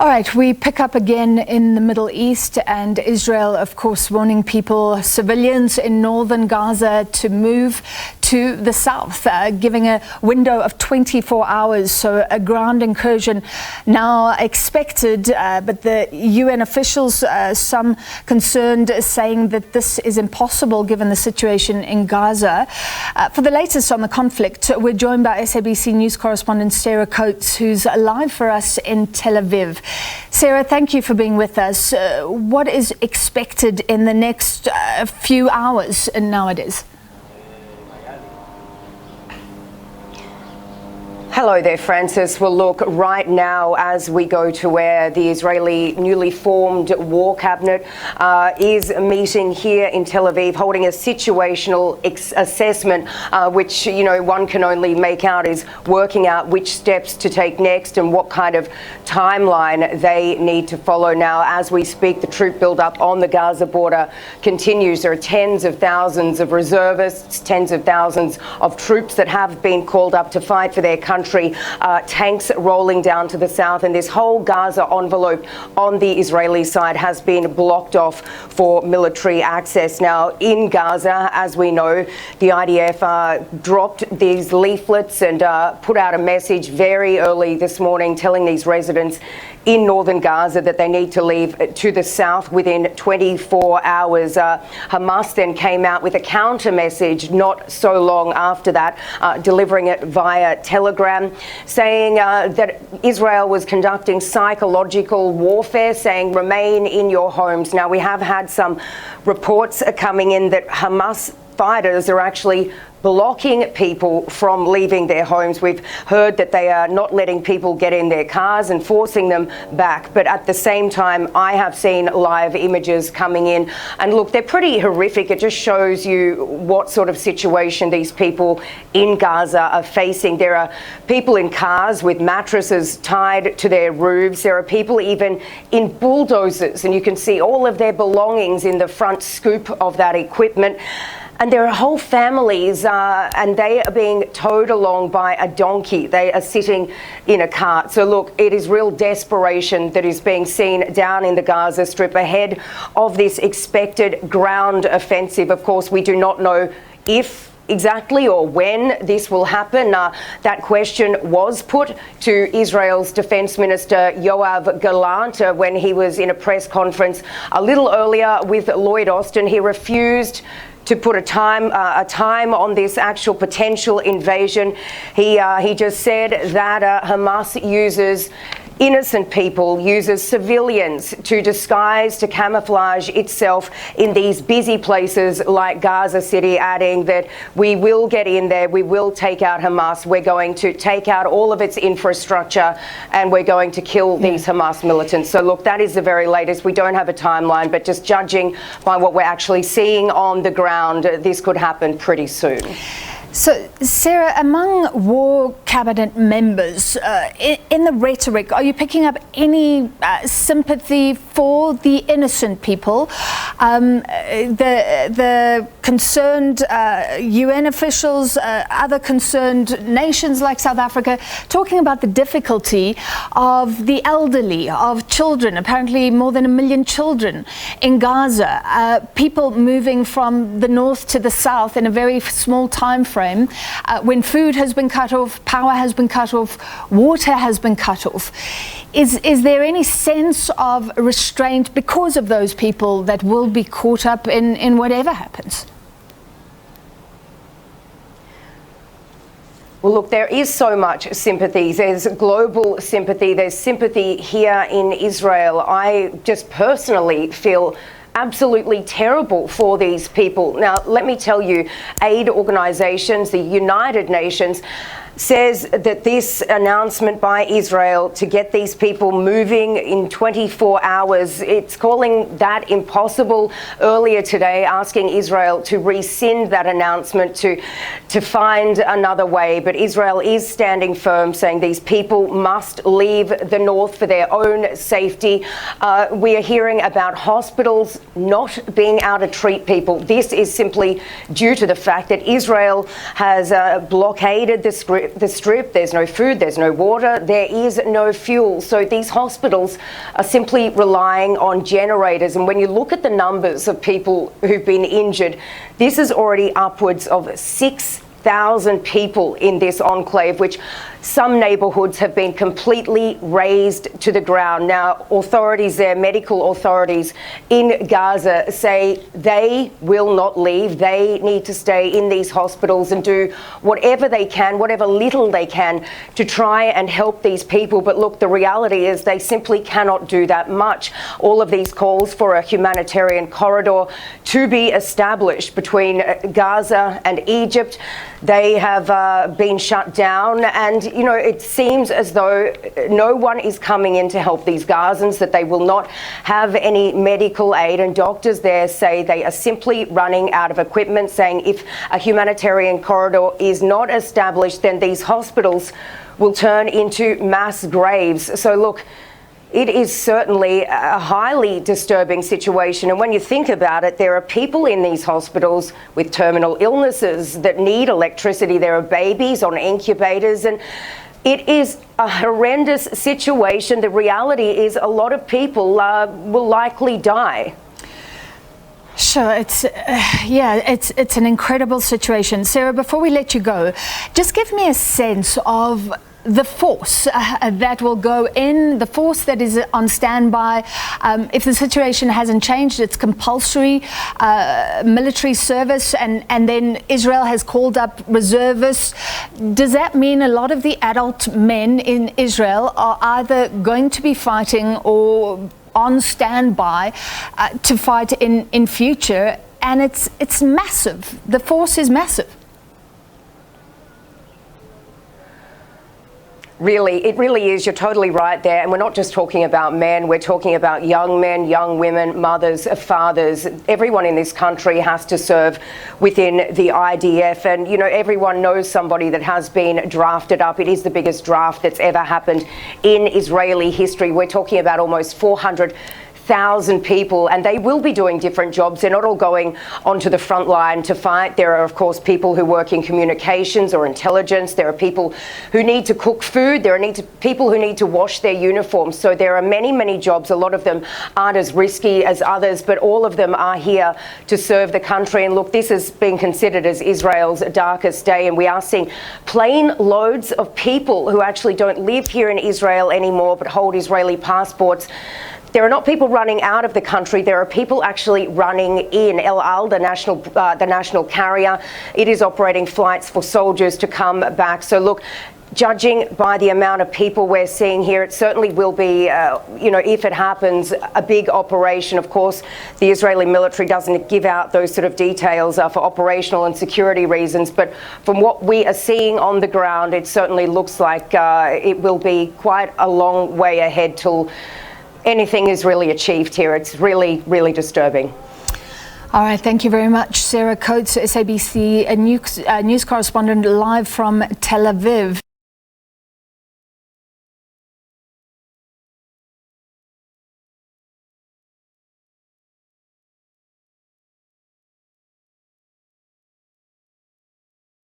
All right, we pick up again in the Middle East, and Israel, of course, warning people, civilians in northern Gaza, to move to the south, giving a window of 24 hours. So a ground incursion now expected, but the UN officials, some concerned, saying that this is impossible given the situation in Gaza. For the latest on the conflict, we're joined by SABC News correspondent Sarah Coates, who's live for us in Tel Aviv. Sarah, thank you for being with us. What is expected in the next few hours nowadays? Hello there, Francis. Well, look, right now, as we go to where the Israeli newly formed war cabinet is meeting here in Tel Aviv, holding a situational assessment, which, you know, one can only make out is working out which steps to take next and what kind of timeline they need to follow. Now, as we speak, the troop build-up on the Gaza border continues. There are tens of thousands of reservists, tens of thousands of troops that have been called up to fight for their country. Tanks rolling down to the south, and this whole Gaza envelope on the Israeli side has been blocked off for military access. Now, in Gaza, as we know, the IDF dropped these leaflets and put out a message very early this morning telling these residents in northern Gaza that they need to leave to the south within 24 hours. Hamas then came out with a counter message not so long after that, delivering it via telegram, saying that Israel was conducting psychological warfare, saying remain in your homes. Now, we have had some reports coming in that Hamas fighters are actually blocking people from leaving their homes. We've heard that they are not letting people get in their cars and forcing them back. But at the same time, I have seen live images coming in. And look, they're pretty horrific. It just shows you what sort of situation these people in Gaza are facing. There are people in cars with mattresses tied to their roofs. There are people even in bulldozers, and you can see all of their belongings in the front scoop of that equipment. And there are whole families, and they are being towed along by a donkey. They are sitting in a cart. So look, it is real desperation that is being seen down in the Gaza Strip ahead of this expected ground offensive. Of course, we do not know if exactly or when this will happen. That question was put to Israel's Defense Minister Yoav Gallant when he was in a press conference a little earlier with Lloyd Austin. He refused to put a time on this actual potential invasion. He just said that Hamas uses innocent people, uses civilians to disguise, to camouflage itself in these busy places like Gaza City, adding that we will get in there, we will take out Hamas, we're going to take out all of its infrastructure, and we're going to kill these Hamas militants. So look, that is the very latest. We don't have a timeline, but just judging by what we're actually seeing on the ground, this could happen pretty soon. So, Sarah, among war cabinet members, in the rhetoric, are you picking up any sympathy for the innocent people? The concerned UN officials, other concerned nations like South Africa, talking about the difficulty of the elderly, of children, apparently more than 1 million children in Gaza, people moving from the north to the south in a very small time frame. When food has been cut off, power has been cut off, water has been cut off. Is there any sense of restraint because of those people that will be caught up in whatever happens? Well, look, there is so much sympathy. There's global sympathy. There's sympathy here in Israel. I just personally feel absolutely terrible for these people. Now, let me tell you, aid organizations, the United Nations, says that this announcement by Israel to get these people moving in 24 hours, it's calling that impossible. Earlier today, asking Israel to rescind that announcement, to find another way. But Israel is standing firm, saying these people must leave the north for their own safety. We are hearing about hospitals not being able to treat people. This is simply due to the fact that Israel has blockaded the the Strip, there's no food, there's no water, there is no fuel. So these hospitals are simply relying on generators. And when you look at the numbers of people who've been injured, this is already upwards of 6,000 people in this enclave, which some neighbourhoods have been completely razed to the ground. Now, authorities there, medical authorities in Gaza, say they will not leave. They need to stay in these hospitals and do whatever they can, whatever little they can, to try and help these people. But look, the reality is they simply cannot do that much. All of these calls for a humanitarian corridor to be established between Gaza and Egypt, they have been shut down. And you know, it seems as though no one is coming in to help these Gazans, that they will not have any medical aid. And doctors there say they are simply running out of equipment, saying if a humanitarian corridor is not established, then these hospitals will turn into mass graves. So look, it is certainly a highly disturbing situation. And when you think about it, there are people in these hospitals with terminal illnesses that need electricity. There are babies on incubators, and it is a horrendous situation. The reality is a lot of people will likely die. Sure, it's an incredible situation. Sarah, before we let you go, just give me a sense of the force that will go in, the force that is on standby. If the situation hasn't changed, it's compulsory military service, and then Israel has called up reservists. Does that mean a lot of the adult men in Israel are either going to be fighting or on standby to fight in future? And it's massive. The force is massive. Really, it really is. You're totally right there. And we're not just talking about men. We're talking about young men, young women, mothers, fathers. Everyone in this country has to serve within the IDF. And, you know, everyone knows somebody that has been drafted up. It is the biggest draft that's ever happened in Israeli history. We're talking about almost 400,000 people, and they will be doing different jobs. They're not all going onto the front line to fight. There are, of course, people who work in communications or intelligence. There are people who need to cook food. There are people who need to wash their uniforms. So there are many, many jobs. A lot of them aren't as risky as others, but all of them are here to serve the country. And look, this has been considered as Israel's darkest day, and we are seeing plane loads of people who actually don't live here in Israel anymore but hold Israeli passports. There are not people running out of the country. There are people actually running in. El Al, the national carrier, it is operating flights for soldiers to come back. So look, judging by the amount of people we're seeing here, it certainly will be, you know, if it happens, a big operation. Of course, the Israeli military doesn't give out those sort of details for operational and security reasons. But from what we are seeing on the ground, it certainly looks like it will be quite a long way ahead till anything is really achieved here. It's really, really disturbing. All right, thank you very much. Sarah Coates, SABC news correspondent, live from Tel Aviv.